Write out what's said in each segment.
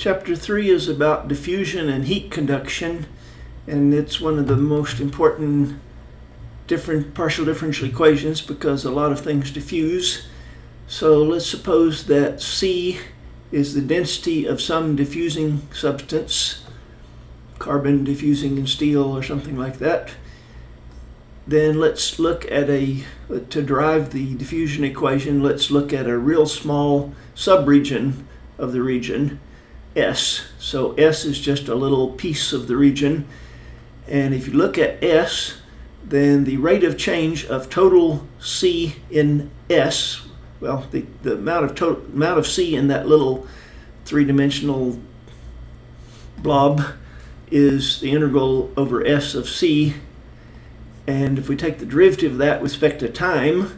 Chapter 3 is about diffusion and heat conduction, and it's one of the most important partial differential equations because a lot of things diffuse. So let's suppose that C is the density of some diffusing substance, carbon diffusing in steel or something like that. Then let's look at to derive the diffusion equation, let's look at a real small subregion of the region, S. So S is just a little piece of the region. And if you look at S, then the rate of change of total C in S, well, the amount of C in that little three-dimensional blob is the integral over S of C. And if we take the derivative of that with respect to time,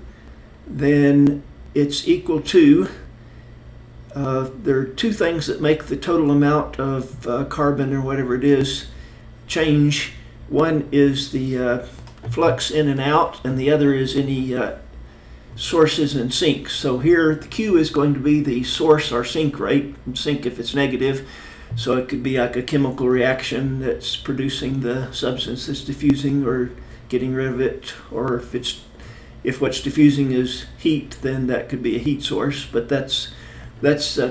then it's equal to, there are two things that make the total amount of carbon or whatever it is change. One is the flux in and out, and the other is any sources and sinks. So here the Q is going to be the source or sink rate, sink if it's negative. So it could be like a chemical reaction that's producing the substance that's diffusing or getting rid of it, or if what's diffusing is heat, then that could be a heat source. But that's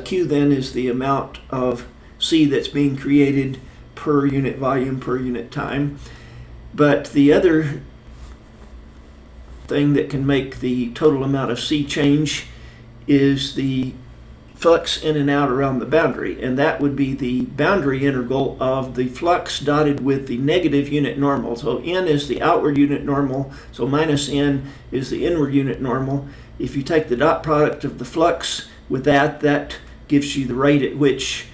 Q then is the amount of C that's being created per unit volume per unit time. But the other thing that can make the total amount of C change is the flux in and out around the boundary, and that would be the boundary integral of the flux dotted with the negative unit normal. So N is the outward unit normal, so minus N is the inward unit normal. If you take the dot product of the flux with that gives you the rate at which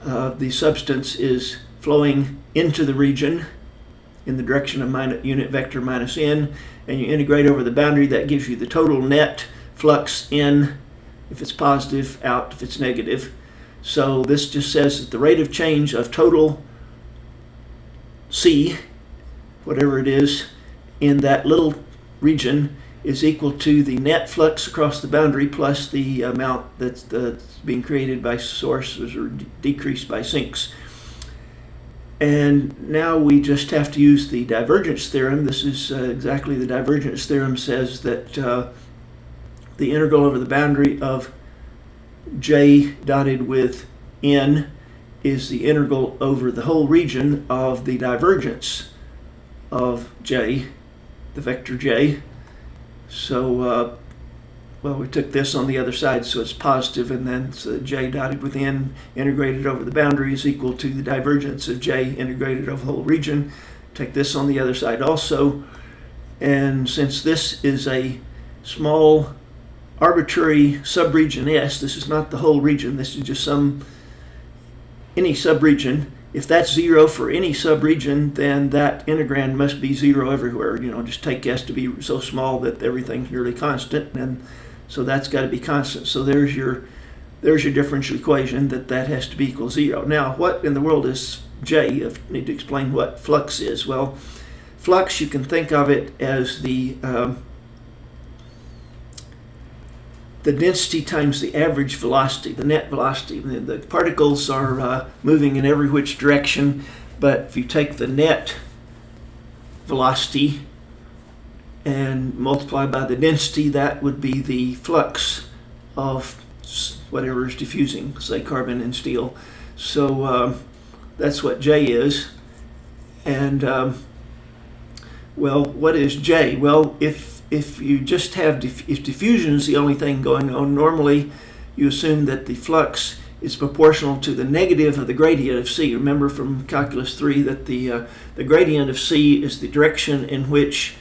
the substance is flowing into the region in the direction of unit vector minus N, and you integrate over the boundary. That gives you the total net flux in if it's positive, out if it's negative. So this just says that the rate of change of total C, whatever it is, in that little region is equal to the net flux across the boundary plus the amount that's being created by sources or decreased by sinks. And now we just have to use the divergence theorem. This is exactly the divergence theorem says that the integral over the boundary of J dotted with N is the integral over the whole region of the divergence of J, the vector J. So, well, we took this on the other side, so it's positive, and then so J dotted with N integrated over the boundary is equal to the divergence of J integrated over the whole region. Take this on the other side also, and since this is a small arbitrary subregion S, this is not the whole region, this is just any subregion. If that's zero for any subregion, then that integrand must be zero everywhere. You know, just take S to be so small that everything's nearly constant, and so that's got to be constant. So there's your differential equation that has to be equal zero. Now, what in the world is J? I need to explain what flux is. Well, flux, you can think of it as the density times the average velocity, the net velocity. The particles are moving in every which direction, but if you take the net velocity and multiply by the density, that would be the flux of whatever is diffusing, say carbon and steel. So that's what J is. And well, what is J? Well, if you just have, if diffusion is the only thing going on, normally you assume that the flux is proportional to the negative of the gradient of C. Remember from Calculus 3 that the gradient of C is the direction in which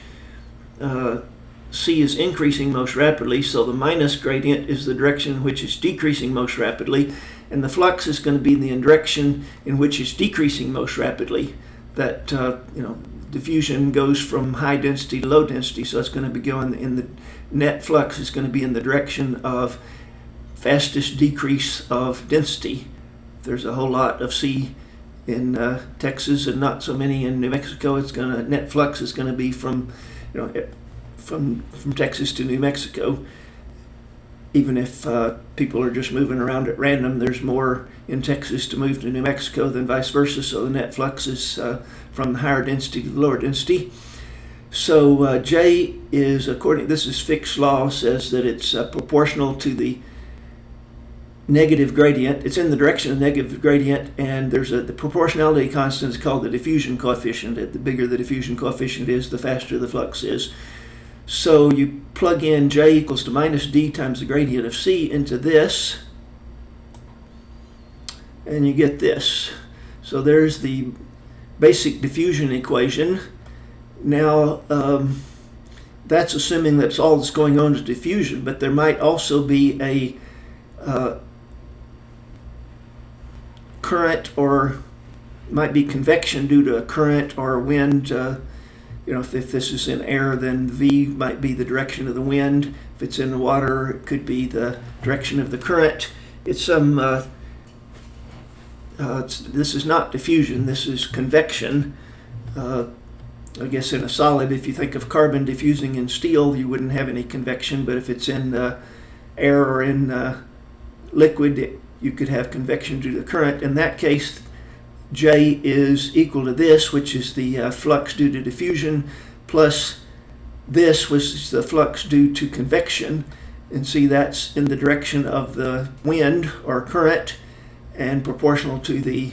C is increasing most rapidly, so the minus gradient is the direction in which it's decreasing most rapidly, and the flux is going to be in the direction in which it's decreasing most rapidly. That, you know, diffusion goes from high density to low density, so it's going to be going in the net flux is going to be in the direction of fastest decrease of density. There's a whole lot of C in Texas and not so many in New Mexico. It's going to net flux is going to be from, you know, from Texas to New Mexico. even if people are just moving around at random. There's more in Texas to move to New Mexico than vice versa, so the net flux is from the higher density to the lower density. So J is, this is Fick's law, says that it's proportional to the negative gradient. It's in the direction of negative gradient, and the proportionality constant is called the diffusion coefficient. The bigger the diffusion coefficient is, the faster the flux is. So you plug in J equals to minus D times the gradient of C into this, and you get this. So there's the basic diffusion equation. Now, that's assuming that's all that's going on is diffusion, but there might also be a current, or might be convection due to a current or wind. If this is in air, then V might be the direction of the wind. If it's in the water, it could be the direction of the current. It's some. This is not diffusion. This is convection. I guess in a solid, if you think of carbon diffusing in steel, you wouldn't have any convection, but if it's in air or in liquid, you could have convection due to the current. In that case, J is equal to this, which is the flux due to diffusion, plus this, which is the flux due to convection. And see, that's in the direction of the wind or current and proportional to the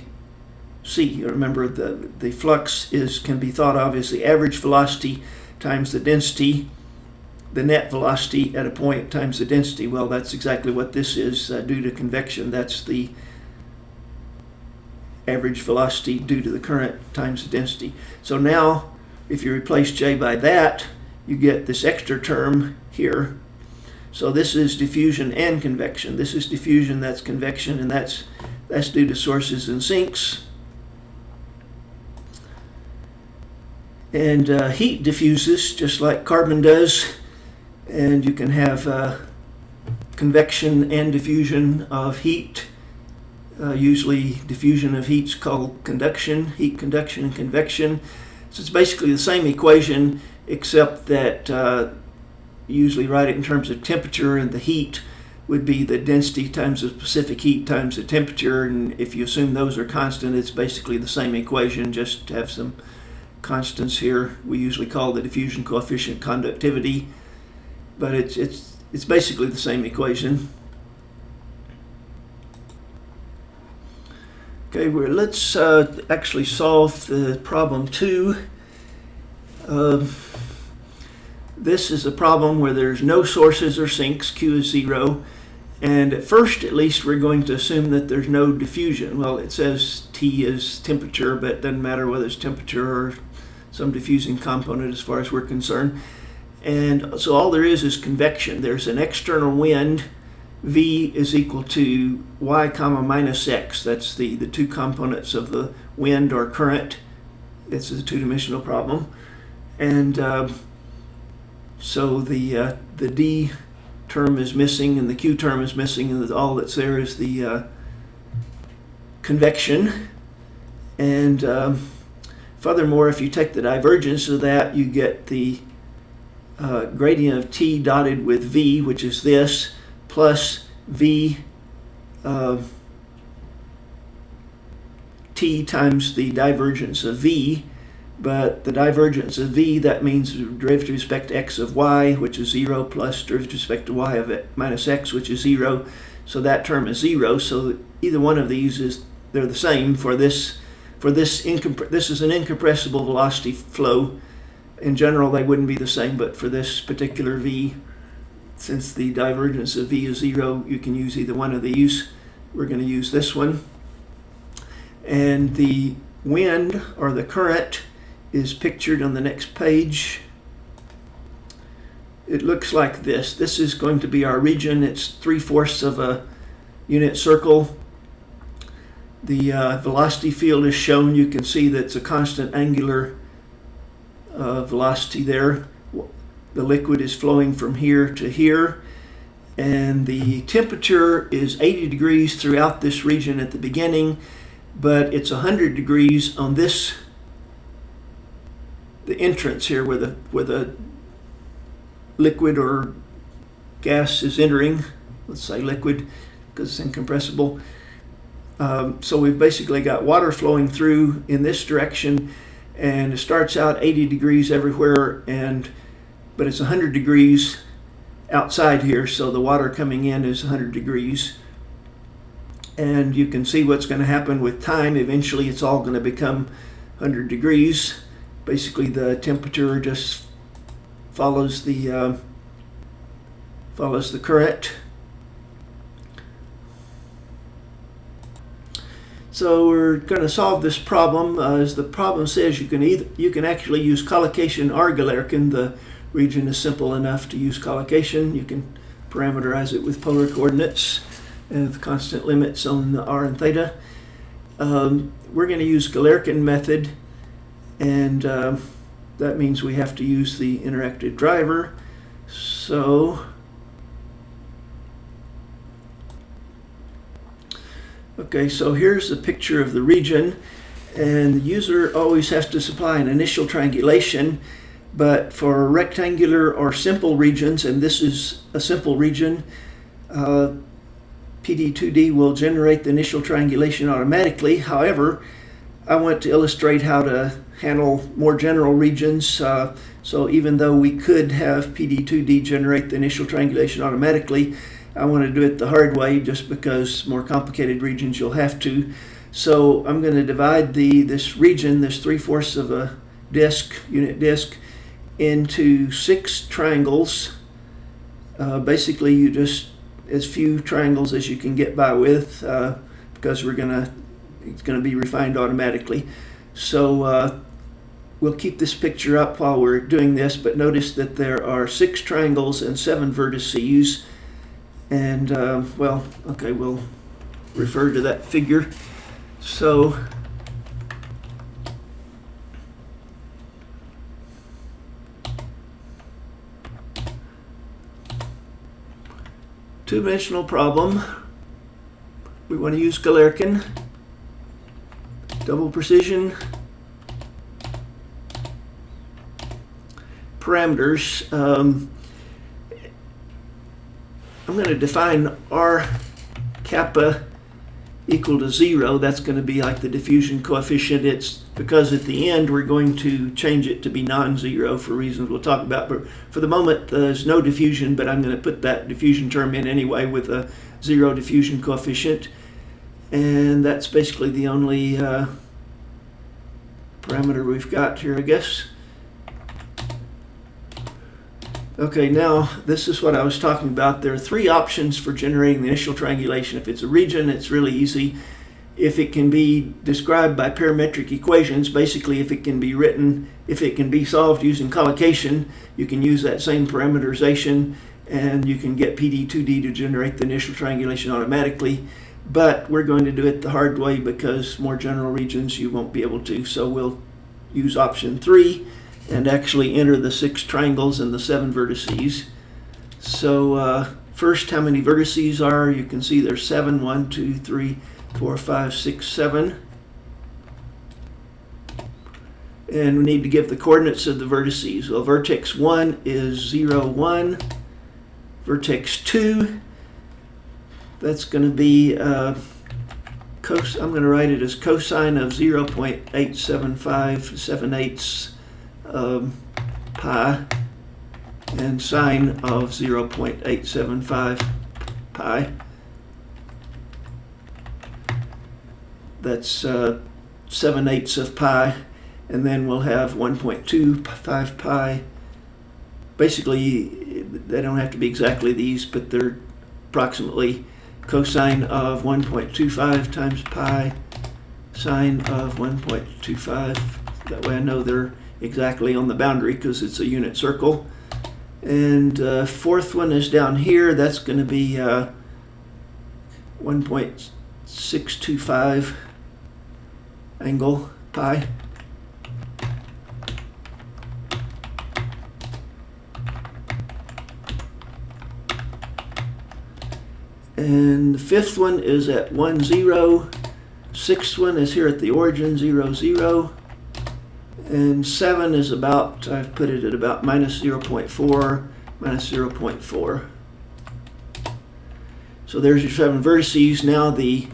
C. Remember, the flux can be thought of as the average velocity times the density, the net velocity at a point times the density. Well, that's exactly what this is due to convection. That's the average velocity due to the current times the density. So now, if you replace J by that, you get this extra term here. So this is diffusion and convection. This is diffusion, that's convection, and that's due to sources and sinks. And heat diffuses just like carbon does, and you can have convection and diffusion of heat. Usually diffusion of heat is called conduction, heat conduction and convection. So it's basically the same equation, except that usually write it in terms of temperature, and the heat would be the density times the specific heat times the temperature, and if you assume those are constant, it's basically the same equation, just to have some constants here. We usually call the diffusion coefficient conductivity, but it's basically the same equation. Okay, let's actually solve the problem 2. This is a problem where there's no sources or sinks, Q is 0, and at first, at least, we're going to assume that there's no diffusion. Well, it says T is temperature, but it doesn't matter whether it's temperature or some diffusing component as far as we're concerned. And so all there is convection. There's an external wind. V is equal to y comma minus x. That's the two components of the wind or current. This is a two-dimensional problem. And so the D term is missing and the Q term is missing, and all that's there is the convection. And furthermore, if you take the divergence of that, you get the gradient of T dotted with V, which is this, plus V T times the divergence of V. But the divergence of V, that means derivative with respect to x of y, which is 0, plus derivative with respect to y of minus x, which is 0. So that term is 0. So either one of these they're the same for this. This is an incompressible velocity flow. In general, they wouldn't be the same, but for this particular V, since the divergence of V is 0, you can use either one of these. We're going to use this one. And the wind, or the current, is pictured on the next page. It looks like this. This is going to be our region. It's 3/4 of a unit circle. The velocity field is shown. You can see that it's a constant angular velocity there. The liquid is flowing from here to here, and the temperature is 80 degrees throughout this region at the beginning, but it's 100 degrees on this, the entrance here where the liquid or gas is entering, let's say liquid because it's incompressible. So we've basically got water flowing through in this direction, and it starts out 80 degrees everywhere, but it's 100 degrees outside here, so the water coming in is 100 degrees. And you can see what's going to happen with time. Eventually it's all going to become 100 degrees. Basically the temperature just follows the current. So we're going to solve this problem. As the problem says, you can actually use collocation or Galerkin. The region is simple enough to use collocation. You can parameterize it with polar coordinates and with constant limits on the r and theta. We're going to use Galerkin method, and that means we have to use the interactive driver. So okay, so here's a picture of the region, and the user always has to supply an initial triangulation, but for rectangular or simple regions, and this is a simple region, PD2D will generate the initial triangulation automatically. However, I want to illustrate how to handle more general regions, so even though we could have PD2D generate the initial triangulation automatically, I want to do it the hard way just because more complicated regions you'll have to. So I'm going to divide this region, this 3/4 of a disk, unit disk, into 6 triangles. Basically you just as few triangles as you can get by with, because it's going to be refined automatically. So we'll keep this picture up while we're doing this, but notice that there are 6 triangles and 7 vertices. And well, okay, we'll refer to that figure. So two-dimensional problem. We want to use Galerkin, double precision, parameters. I'm going to define R kappa equal to 0. That's going to be like the diffusion coefficient. It's because at the end we're going to change it to be non-zero for reasons we'll talk about. But for the moment there's no diffusion, but I'm going to put that diffusion term in anyway with a 0 diffusion coefficient. And that's basically the only parameter we've got here, I guess. Okay, now this is what I was talking about. There are 3 options for generating the initial triangulation. If it's a region, it's really easy. If it can be described by parametric equations, basically if it can be solved using collocation, you can use that same parameterization and you can get PD2D to generate the initial triangulation automatically. But we're going to do it the hard way because more general regions you won't be able to. So we'll use option 3 and actually enter the 6 triangles and the 7 vertices. So first, how many vertices are? You can see there's 7. 1, 2, 3, 4, 5, 6, 7. And we need to give the coordinates of the vertices. Well, vertex 1 is 0, 1. Vertex 2, that's going to be, I'm going to write it as cosine of 0.87578 pi and sine of 0.875 pi. That's 7/8 of pi, and then we'll have 1.25 pi. Basically, they don't have to be exactly these, but they're approximately cosine of 1.25 times pi, sine of 1.25. That way I know they're exactly on the boundary because it's a unit circle. And fourth one is down here. That's going to be 1.625 angle pi. And the fifth one is at 1, 0. Sixth one is here at the origin, 0, 0. And 7 is about, I've put it at about minus 0.4, minus 0.4. So there's your 7 vertices. Now the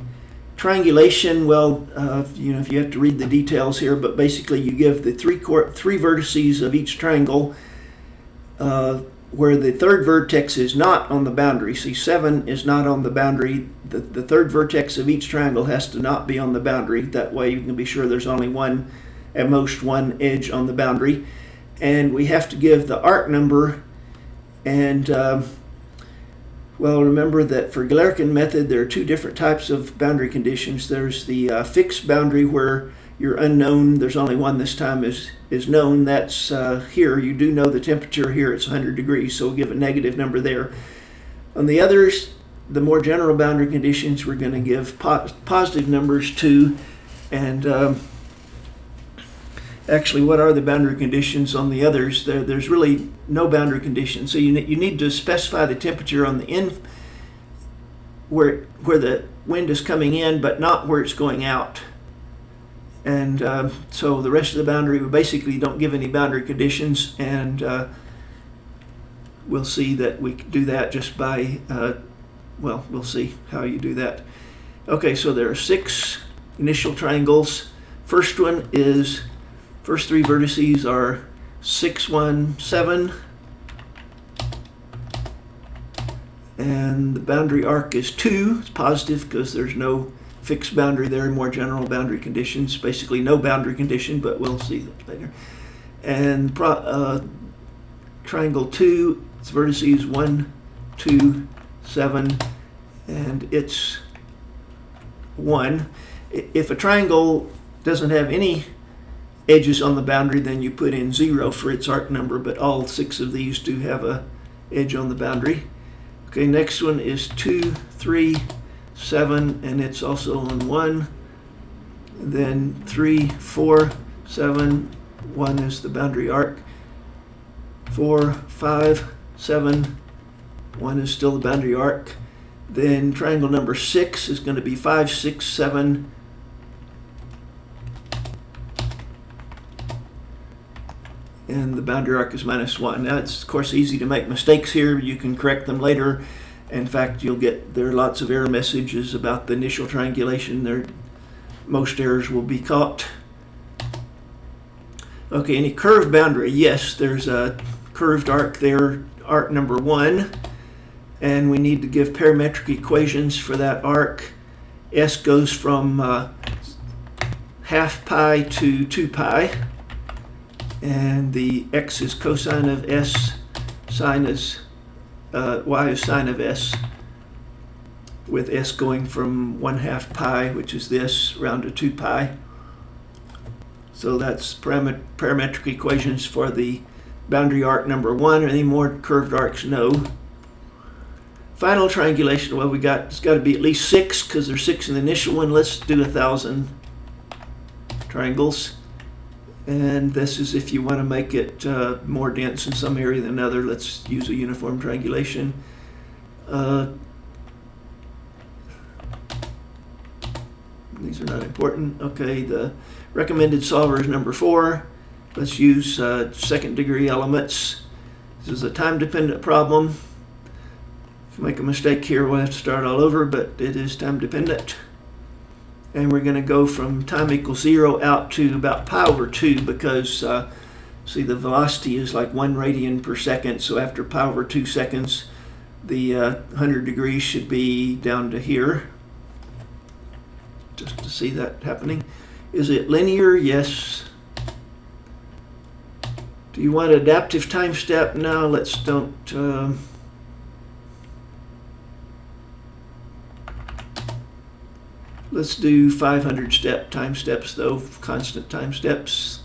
triangulation, well, if you have to read the details here, but basically you give the three vertices of each triangle where the third vertex is not on the boundary. See, 7 is not on the boundary. The third vertex of each triangle has to not be on the boundary. That way you can be sure there's only one, at most one edge on the boundary. And we have to give the arc number. And well, remember that for Galerkin method there are 2 different types of boundary conditions. There's the fixed boundary where your unknown, there's only one this time, is known. That's here. You do know the temperature here. It's 100 degrees, so we'll give a negative number there. On the others, the more general boundary conditions, we're going to give positive numbers to. And actually, what are the boundary conditions on the others? There's really no boundary conditions. So you need to specify the temperature on the in where the wind is coming in, but not where it's going out. And so the rest of the boundary, we basically don't give any boundary conditions, and we'll see that we can do that just by, well, we'll see how you do that. Okay, so there are 6 initial triangles. First 3 vertices are 6, 1, 7, and the boundary arc is 2. It's positive because there's no fixed boundary there, more general boundary conditions, basically no boundary condition, but we'll see that later. And triangle 2, its vertices 1, 2, 7, and it's 1. If a triangle doesn't have any edges on the boundary, then you put in 0 for its arc number, but all 6 of these do have a edge on the boundary. Okay, next one is 2, 3, 7, and it's also on 1. And then 3, 4, 7, 1 is the boundary arc. 4, 5, 7, 1 is still the boundary arc. Then triangle number 6 is going to be 5, 6, 7, and the boundary arc is -1. Now it's of course easy to make mistakes here. You can correct them later. In fact, there are lots of error messages about the initial triangulation. Most errors will be caught. Okay, any curved boundary? Yes, there's a curved arc there, arc number 1, and we need to give parametric equations for that arc. S goes from ½ pi to 2 pi, and the x is cosine of s, sine is y is sine of s, with s going from 1/2 pi, which is this, round to 2 pi. So that's parametric equations for the boundary arc number 1. Any more curved arcs? No. Final triangulation, well, it's got to be at least 6 because there's 6 in the initial one. Let's do 1,000 triangles. And this is if you want to make it more dense in some area than another. Let's use a uniform triangulation. These are not important. Okay, the recommended solver is number 4. Let's use second degree elements. This is a time-dependent problem. If we make a mistake here, we'll have to start all over, but it is time-dependent. And we're going to go from time equals 0 out to about pi over 2 because, see, the velocity is like 1 radian per second. So after pi over 2 seconds, the 100 degrees should be down to here. Just to see that happening. Is it linear? Yes. Do you want adaptive time step? No, let's don't. Let's do 500 time steps though, constant time steps.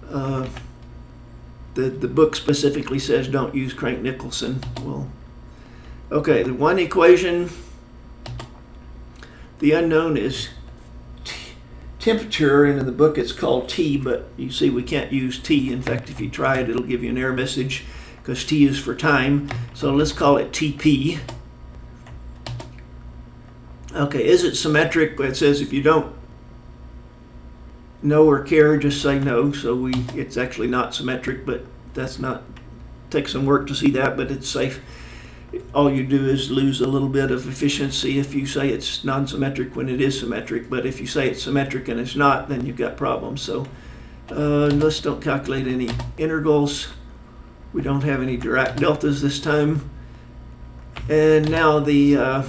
The book specifically says don't use Crank-Nicholson. Well, okay, the one equation, the unknown is temperature, and in the book it's called T, but you see we can't use T. In fact, if you try it, it'll give you an error message because T is for time. So let's call it TP. Okay, is it symmetric? It says if you don't know or care, just say no. So it's actually not symmetric, but that's not, takes some work to see that, but it's safe. all you do is lose a little bit of efficiency if you say it's non-symmetric when it is symmetric. But if you say it's symmetric and it's not, then you've got problems. So let's don't calculate any integrals. We don't have any Dirac deltas this time. And now the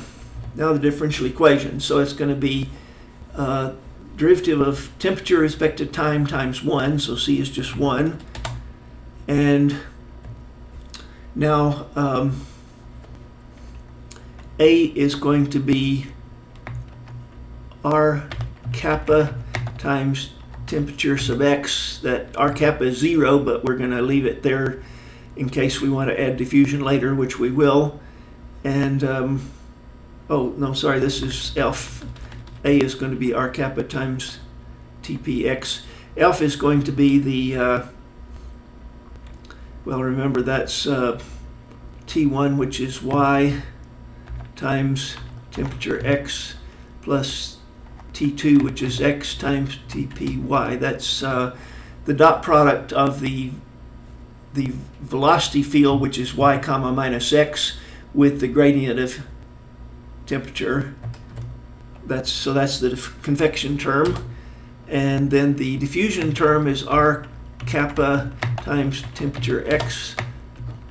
differential equation. So it's going to be derivative of temperature with respect to time times 1. So C is just 1. And now A is going to be R kappa times temperature sub x. That R kappa is 0, but we're going to leave it there in case we want to add diffusion later, which we will. And oh no, sorry, this is F. A is going to be R kappa times TPX. F is going to be the well, remember that's T1, which is Y times temperature X, plus T2, which is X times TPY. That's the dot product of the velocity field, which is Y comma minus X, with the gradient of temperature. So that's the convection term. And then the diffusion term is R kappa times temperature X,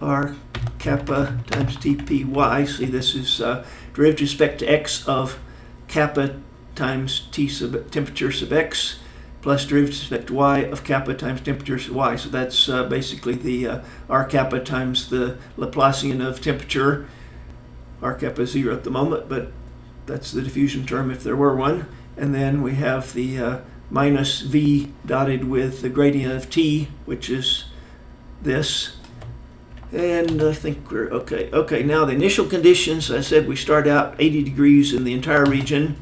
R kappa times TPY. See, this is derivative with respect to X of kappa times temperature sub X, plus derivative with respect to Y of kappa times temperature sub Y. So that's basically the R kappa times the Laplacian of temperature. R kappa is 0 at the moment, but that's the diffusion term if there were one. And then we have the minus V dotted with the gradient of T, which is this. And I think we're okay. Okay, now the initial conditions, I said we start out 80 degrees in the entire region.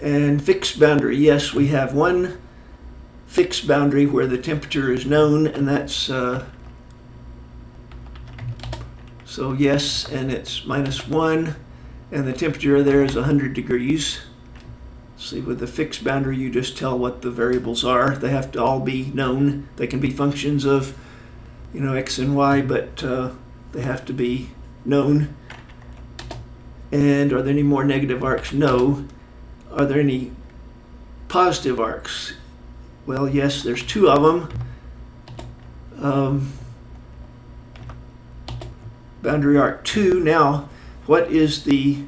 And fixed boundary, yes, we have one fixed boundary where the temperature is known, and that's so yes, and it's -1, and the temperature there is 100 degrees. See, with the fixed boundary, you just tell what the variables are. They have to all be known. They can be functions of, x and y, but they have to be known. And are there any more negative arcs? No. Are there any positive arcs? Well, yes, there's 2 of them. Boundary arc 2. Now, what is the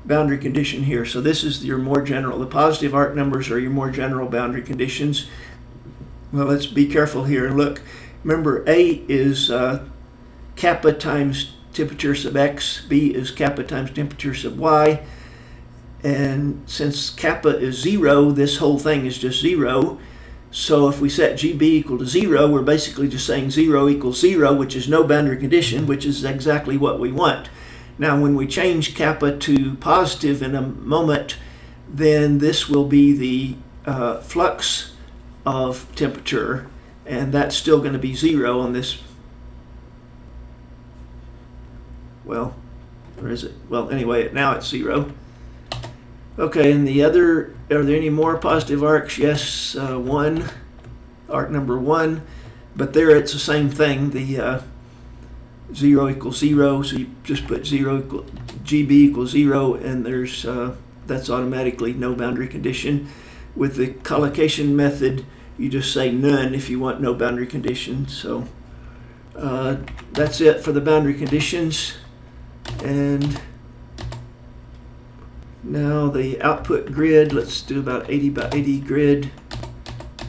boundary condition here? So this is your more general. The positive arc numbers are your more general boundary conditions. Well, let's be careful here and look. Remember, A is kappa times temperature sub x. B is kappa times temperature sub y. And since kappa is 0, this whole thing is just 0. So if we set GB equal to 0, we're basically just saying 0 equals 0, which is no boundary condition, which is exactly what we want. Now, when we change kappa to positive in a moment, then this will be the flux of temperature, and that's still going to be 0 on this. Well, or is it? Well, anyway, now it's 0. Okay, and the other, are there any more positive arcs? Yes, 1, arc number 1, but there it's the same thing. The 0 equals 0, so you just put GB equals 0, and there's that's automatically no boundary condition. With the collocation method, you just say none if you want no boundary condition. So that's it for the boundary conditions. And now the output grid, let's do about 80 by 80 grid.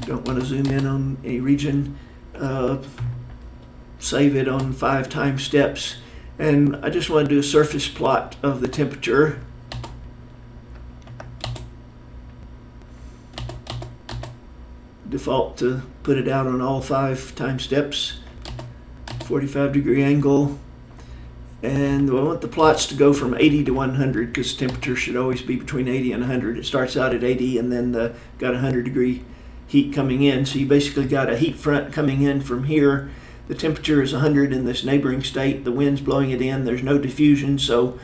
Don't want to zoom in on a region. Save it on 5 time steps. And I just want to do a surface plot of the temperature. Default to put it out on all 5 time steps. 45-degree angle. And I want the plots to go from 80 to 100 because temperature should always be between 80 and 100. It starts out at 80 and then got 100-degree heat coming in. So you basically got a heat front coming in from here. The temperature is 100 in this neighboring state. The wind's blowing it in. There's no diffusion. So,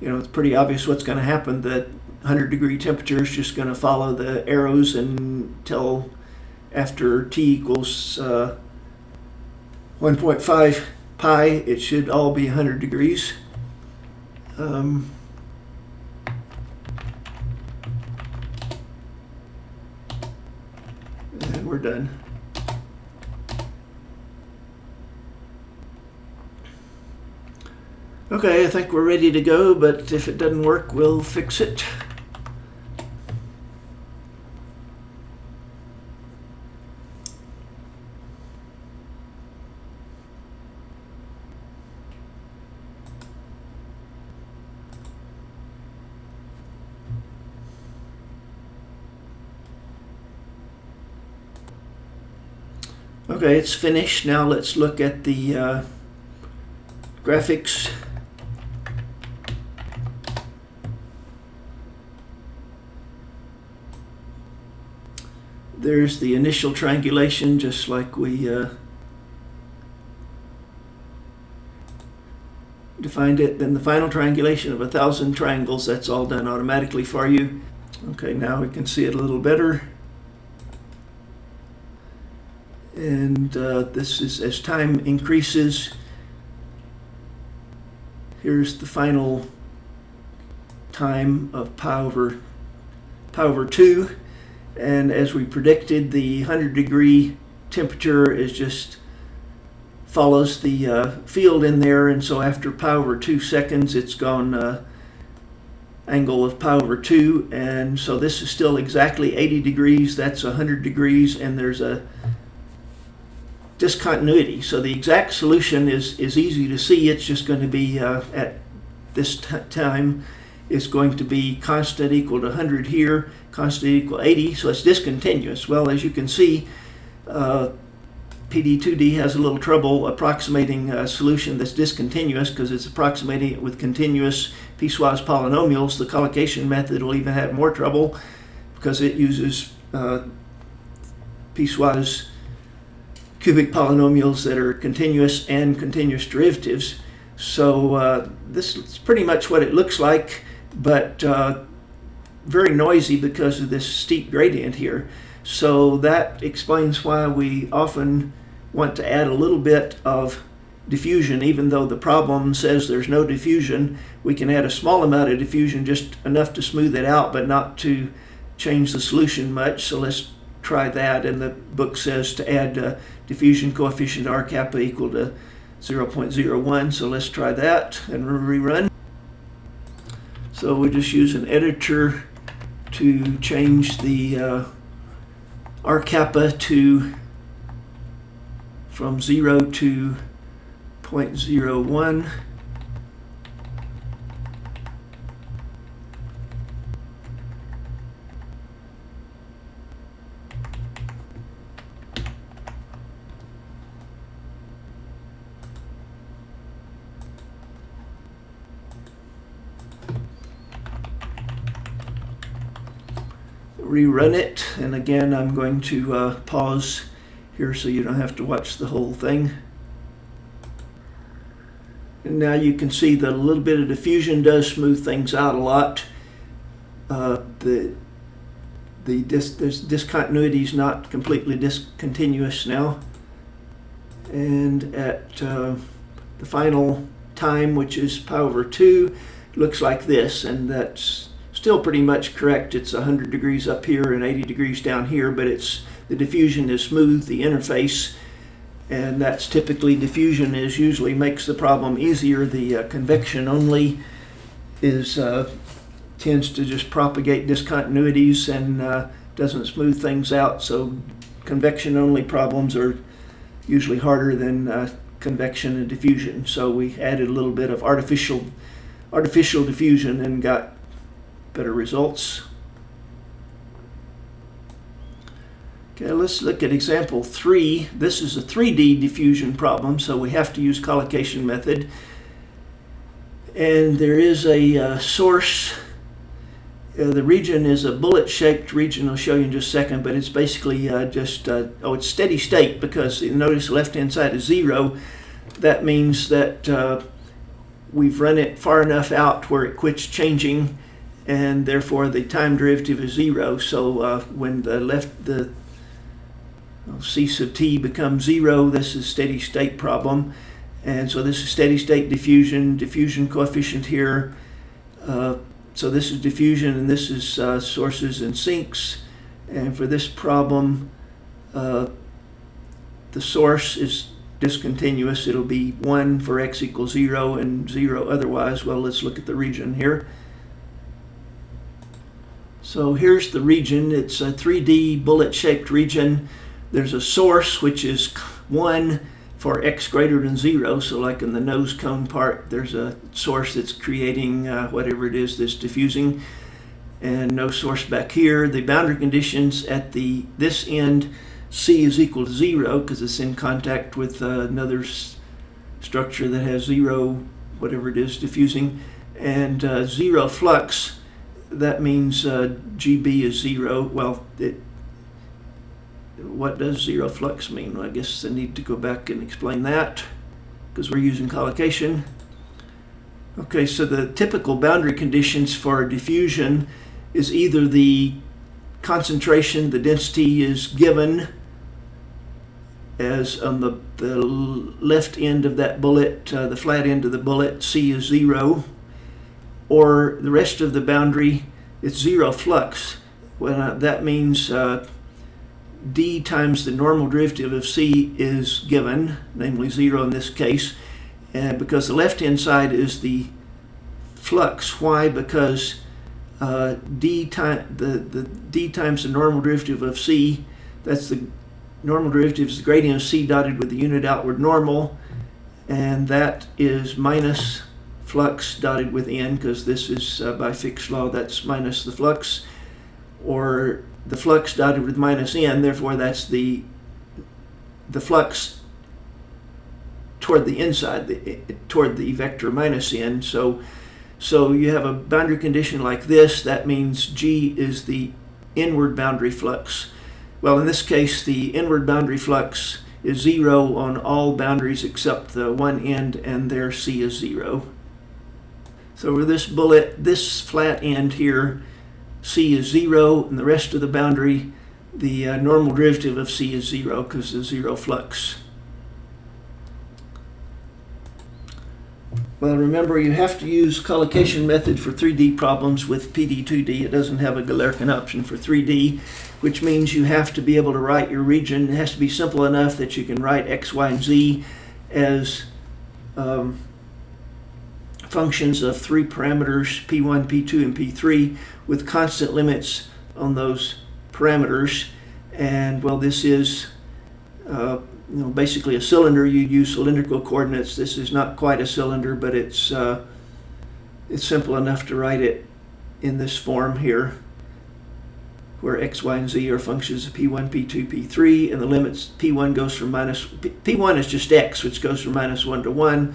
it's pretty obvious what's going to happen. The 100-degree temperature is just going to follow the arrows until after T equals 1.5 pi, it should all be 100 degrees. And we're done. Okay, I think we're ready to go, but if it doesn't work, we'll fix it. Okay, it's finished. Now let's look at the graphics. There's the initial triangulation, just like we defined it. Then the final triangulation of 1,000 triangles, that's all done automatically for you. Okay, now we can see it a little better. And this is as time increases. Here's the final time of pi over 2. And as we predicted, the 100-degree temperature is just follows the field in there, and so after pi over 2 seconds, it's gone angle of pi over 2, and so this is still exactly 80 degrees. That's 100 degrees, and there's a discontinuity. So the exact solution is easy to see. It's just going to be at this time, it's going to be constant equal to 100 here, constant equal 80, so it's discontinuous. Well, as you can see, PD2D has a little trouble approximating a solution that's discontinuous because it's approximating it with continuous piecewise polynomials. The collocation method will even have more trouble because it uses piecewise cubic polynomials that are continuous and continuous derivatives. So this is pretty much what it looks like, but very noisy because of this steep gradient here. So that explains why we often want to add a little bit of diffusion. Even though the problem says there's no diffusion, we can add a small amount of diffusion, just enough to smooth it out, but not to change the solution much. So let's try that. And the book says to add diffusion coefficient R kappa equal to 0.01. So let's try that and rerun. So we just use an editor to change the R kappa from 0 to 0.01. Rerun it, and again I'm going to pause here so you don't have to watch the whole thing. And now you can see that a little bit of diffusion does smooth things out a lot. The discontinuity is not completely discontinuous now. And at the final time, which is pi over 2, looks like this, and that's still pretty much correct. It's 100 degrees up here and 80 degrees down here, but the diffusion is smooth, the interface, and that's typically diffusion is usually makes the problem easier. The convection only is tends to just propagate discontinuities and doesn't smooth things out. So convection only problems are usually harder than convection and diffusion. So we added a little bit of artificial diffusion and got better results. Okay, let's look at example 3. This is a 3D diffusion problem, so we have to use collocation method. And there is a source. The region is a bullet-shaped region. I'll show you in just a second, but it's basically it's steady state because notice the left-hand side is 0. That means that we've run it far enough out where it quits changing, and therefore the time derivative is 0. So when the C sub t becomes 0. This is steady state problem. And so this is steady state diffusion coefficient here. So this is diffusion, and this is sources and sinks. And for this problem, the source is discontinuous. It'll be 1 for x equals 0 and 0 otherwise. Well, let's look at the region here. So here's the region. It's a 3D bullet-shaped region. There's a source, which is 1 for x greater than 0. So like in the nose cone part, there's a source that's creating whatever it is that's diffusing. And no source back here. The boundary conditions at this end, C is equal to 0 because it's in contact with another structure that has 0, whatever it is, diffusing. And 0 flux, that means GB is 0. Well, what does 0 flux mean? Well, I guess I need to go back and explain that because we're using collocation. Okay, so the typical boundary conditions for diffusion is either the concentration, the density is given as on the left end of that bullet, the flat end of the bullet, C is 0, or the rest of the boundary, it's 0 flux. Well, that means d times the normal derivative of C is given, namely 0 in this case, because the left-hand side is the flux. Why? Because d times the normal derivative of C, that's the normal derivative is the gradient of C dotted with the unit outward normal, and that is minus flux dotted with n, because this is by Fick's law, that's minus the flux, or the flux dotted with minus n, therefore that's the flux toward the inside, toward the vector minus n. So you have a boundary condition like this. That means G is the inward boundary flux. Well, in this case, the inward boundary flux is 0 on all boundaries except the one end, and there C is 0. So for this bullet, this flat end here, C is 0, and the rest of the boundary, the normal derivative of C is 0 because of 0 flux. Well, remember, you have to use collocation method for 3D problems with PD2D. It doesn't have a Galerkin option for 3D, which means you have to be able to write your region. It has to be simple enough that you can write x, y, and z as functions of 3 parameters, P1, P2, and P3, with constant limits on those parameters. And, well, this is basically a cylinder. You use cylindrical coordinates. This is not quite a cylinder, but it's simple enough to write it in this form here, where x, y, and z are functions of P1, P2, P3, and the limits P1 goes from P1 is just x, which goes from -1 to 1.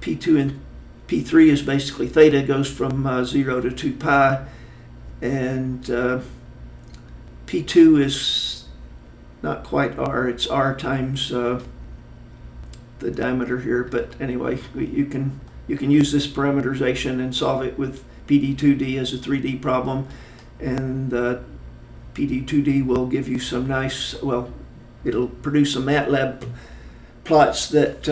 P2 and P3 is basically theta, goes from 0 to 2 pi, and P2 is not quite r, it's r times the diameter here, but anyway, you can use this parameterization and solve it with PD2D as a 3D problem, and PD2D will give you some nice, well, it'll produce some MATLAB plots that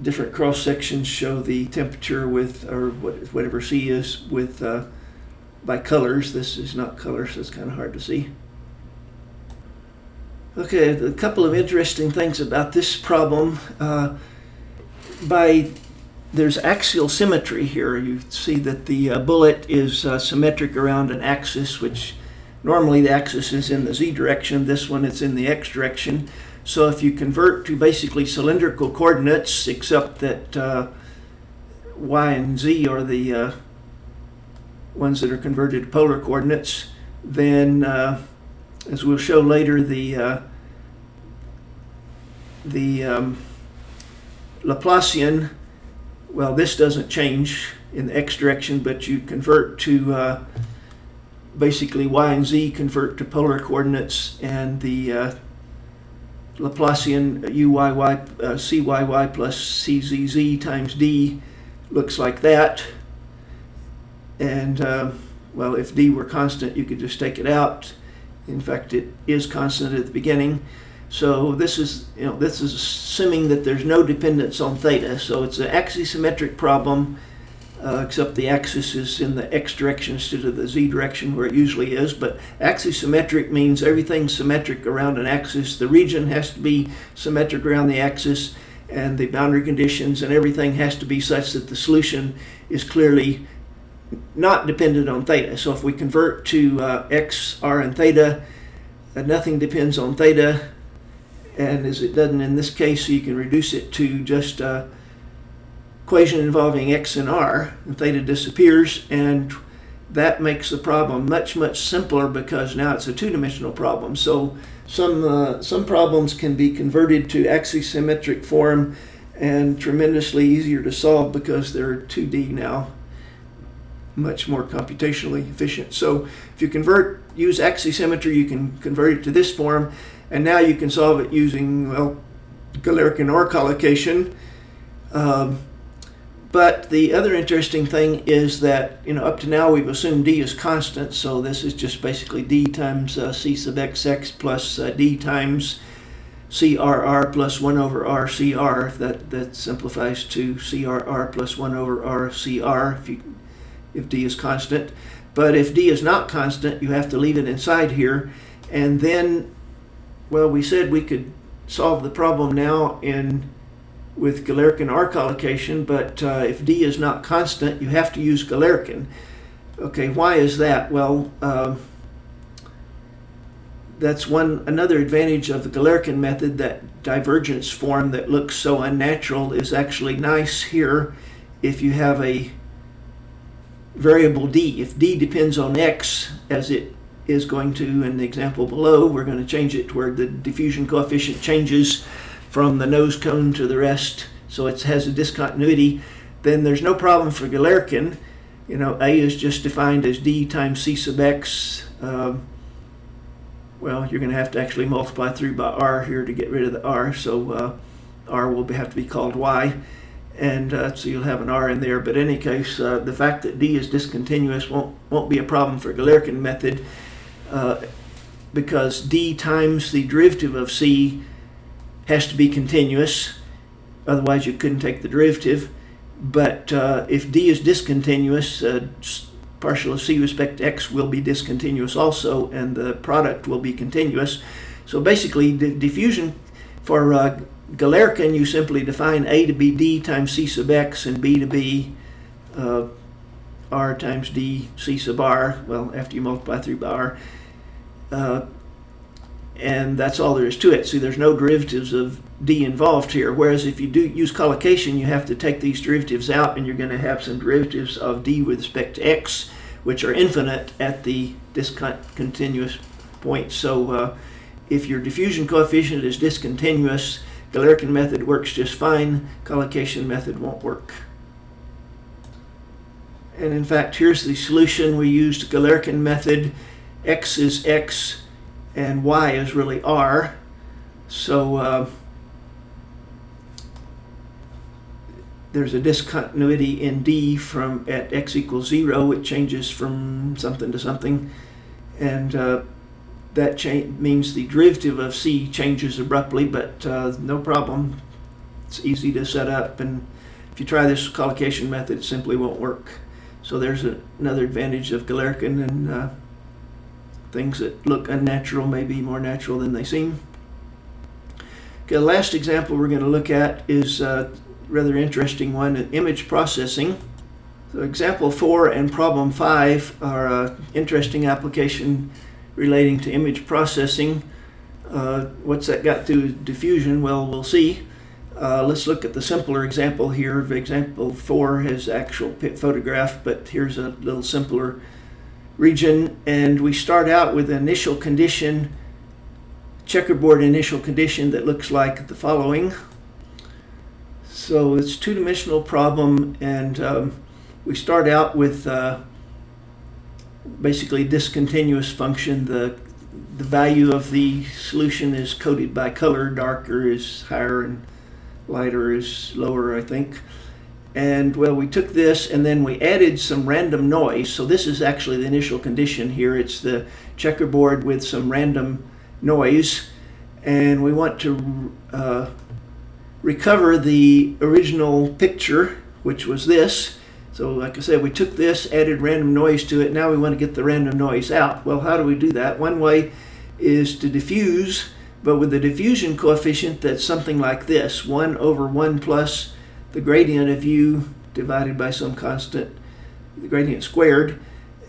different cross sections show the temperature with, or whatever C is, with by colors. This is not color, so it's kind of hard to see. Okay, a couple of interesting things about this problem. There's axial symmetry here. You see that the bullet is symmetric around an axis, which normally the axis is in the z direction. This one, it's in the x direction. So if you convert to basically cylindrical coordinates, except that y and z are the ones that are converted to polar coordinates, then as we'll show later, the Laplacian, well, this doesn't change in the x direction, but you convert to basically y and z convert to polar coordinates, and the Laplacian uyy cyy plus czz times d looks like that. And well, if d were constant, you could just take it out. In fact, it is constant at the beginning. So this is assuming that there's no dependence on theta. So it's an axisymmetric problem, except the axis is in the x direction instead of the z direction where it usually is. But axisymmetric means everything's symmetric around an axis. The region has to be symmetric around the axis, and the boundary conditions and everything has to be such that the solution is clearly not dependent on theta. So if we convert to x, r, and theta, nothing depends on theta, and as it doesn't in this case, so you can reduce it to just equation involving x and r, and theta disappears, and that makes the problem much, much simpler because now it's a two-dimensional problem. So some problems can be converted to axisymmetric form and tremendously easier to solve because they're 2D now, much more computationally efficient. So if you use axisymmetry, you can convert it to this form, and now you can solve it using, well, Galerkin or collocation. But the other interesting thing is that, up to now we've assumed D is constant, so this is just basically D times C sub xx plus D times CRR plus 1 over RCR. That simplifies to CRR plus 1 over RCR if D is constant. But if D is not constant, you have to leave it inside here. And then, well, we said we could solve the problem now with Galerkin or collocation, but if D is not constant, you have to use Galerkin. Okay, why is that? Well, that's another advantage of the Galerkin method. That divergence form that looks so unnatural is actually nice here if you have a variable D. If D depends on x, as it is going to in the example below, we're going to change it to where the diffusion coefficient changes from the nose cone to the rest, so it has a discontinuity, then there's no problem for Galerkin. A is just defined as D times C sub x. Well, you're going to have to actually multiply through by r here to get rid of the r, so r will have to be called y, and so you'll have an r in there. But in any case, the fact that D is discontinuous won't be a problem for Galerkin method, because D times the derivative of C has to be continuous, otherwise you couldn't take the derivative. But if D is discontinuous, partial of C with respect to x will be discontinuous also, and the product will be continuous. So basically, the diffusion for Galerkin, you simply define A to be D times C sub x and B to be R times D C sub r, well, after you multiply through by r. And that's all there is to it. See, there's no derivatives of D involved here, whereas if you do use collocation, you have to take these derivatives out, and you're going to have some derivatives of D with respect to x, which are infinite at the discontinuous point. So if your diffusion coefficient is discontinuous, Galerkin method works just fine. Collocation method won't work. And in fact, here's the solution. We used Galerkin method. X is x, and y is really r. So there's a discontinuity in D from at x equals 0. It changes from something to something, and that means the derivative of C changes abruptly, but no problem. It's easy to set up, and if you try this collocation method, it simply won't work. So there's another advantage of Galerkin, and things that look unnatural may be more natural than they seem. Okay, the last example we're going to look at is a rather interesting one, image processing. So example 4 and problem 5 are an interesting application relating to image processing. What's that got to do with diffusion? Well, we'll see. Let's look at the simpler example here. Example 4 has actual photograph, but here's a little simpler region, and we start out with an initial condition, checkerboard initial condition that looks like the following. So it's a two-dimensional problem, and we start out with basically discontinuous function. The value of the solution is coded by color. Darker is higher and lighter is lower, I think. And well, we took this and then we added some random noise. So this is actually the initial condition here. It's the checkerboard with some random noise. And we want to recover the original picture, which was this. So like I said, we took this, added random noise to it. Now we want to get the random noise out. Well, how do we do that? One way is to diffuse, but with the diffusion coefficient that's something like this, 1 over 1 plus the gradient of u divided by some constant, the gradient squared.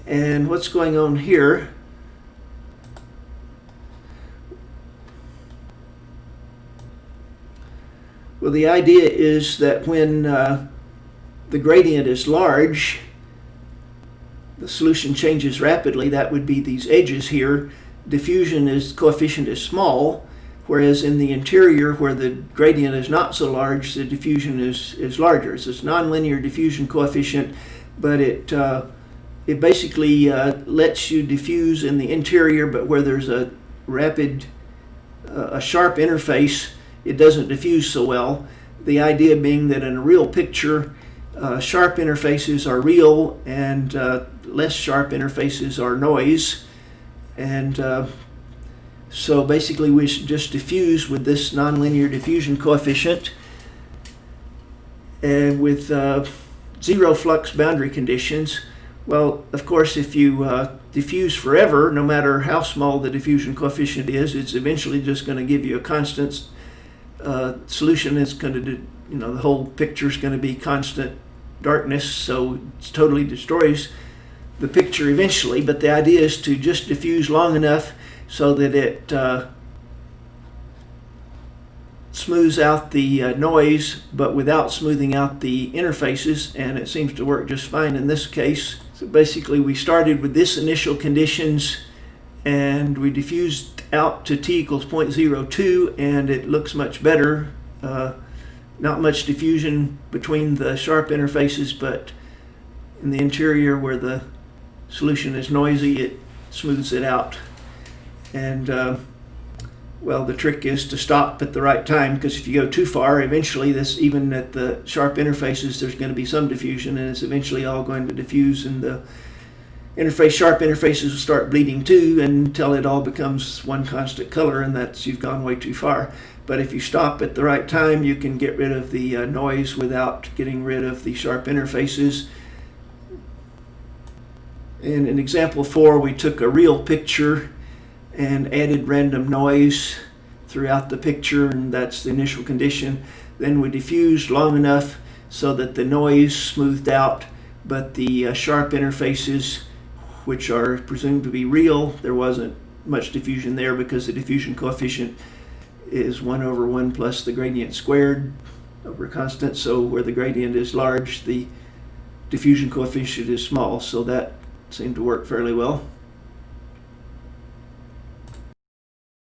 And what's going on here? Well, the idea is that when the gradient is large, the solution changes rapidly. That would be these edges here. Diffusion coefficient is small, whereas in the interior where the gradient is not so large, the diffusion is larger. So it's nonlinear diffusion coefficient, but it basically lets you diffuse in the interior, but where there's a sharp interface, it doesn't diffuse so well. The idea being that in a real picture, sharp interfaces are real and less sharp interfaces are noise. And so basically we should just diffuse with this nonlinear diffusion coefficient and with zero flux boundary conditions. Well, of course, if you diffuse forever, no matter how small the diffusion coefficient is, it's eventually just going to give you a constant solution. It's going to do, the whole picture is going to be constant darkness, so it totally destroys the picture eventually. But the idea is to just diffuse long enough so that it smooths out the noise, but without smoothing out the interfaces, and it seems to work just fine in this case. So basically we started with this initial conditions and we diffused out to t equals 0.02, and it looks much better. Not much diffusion between the sharp interfaces, but in the interior where the solution is noisy, it smooths it out. And well, the trick is to stop at the right time, because if you go too far, eventually even at the sharp interfaces, there's going to be some diffusion, and it's eventually all going to diffuse, and the sharp interfaces will start bleeding too until it all becomes one constant color, and you've gone way too far. But if you stop at the right time, you can get rid of the noise without getting rid of the sharp interfaces. And in example 4, we took a real picture and added random noise throughout the picture, and that's the initial condition. Then we diffused long enough so that the noise smoothed out, but the sharp interfaces, which are presumed to be real, there wasn't much diffusion there because the diffusion coefficient is 1 over 1 plus the gradient squared over constant. So where the gradient is large, the diffusion coefficient is small, so that seemed to work fairly well.